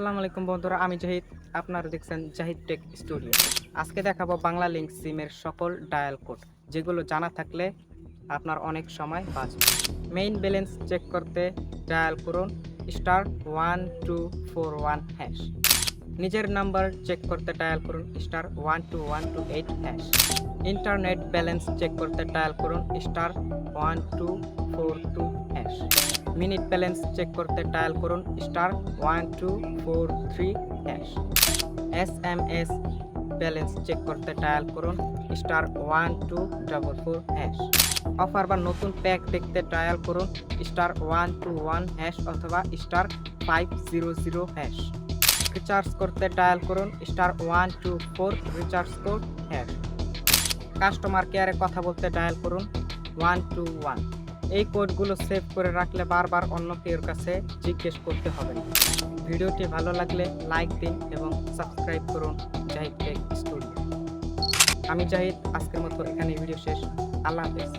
আসসালামু আলাইকুম বন্ধুরা, আমি জাহিদ। আপনারা দেখছেন জাহিদ টেক স্টুডিও। আজকে দেখাবো বাংলা লিংক সিমের সকল ডায়াল কোড, যেগুলো জানা থাকলে আপনার অনেক সময় বাঁচবে। মেইন ব্যালেন্স চেক করতে ডায়াল করুন *1241#। নিজের নাম্বার চেক করতে ডায়াল করুন *12128#। ইন্টারনেট ব্যালেন্স চেক করতে ডায়াল করুন *1242#। মিনিট ব্যালেন্স চেক করতে ডায়াল করুন *1243#। SMS ব্যালেন্স চেক করতে ডায়াল করুন *1244#। অফার বা নতুন প্যাক দেখতে ডায়াল করুন *121# অথবা *500#। রিচার্জ করতে ডায়াল করুন *124 রিচার্জ কোড #। কাস্টমার কেয়ারে কথা বলতে ডায়াল করুন 121। এই কোডগুলো সেভ করে রাখলে বারবার অন্য কেউর কাছে জিজ্ঞেস করতে হবে না। ভিডিওটি ভালো লাগলে লাইক দিন এবং সাবস্ক্রাইব করুন জাহিদ টেক স্টুডিও। আমি জাহিদ, আজকের মতো এখানে ভিডিও শেষ। আল্লাহ হাফেজ।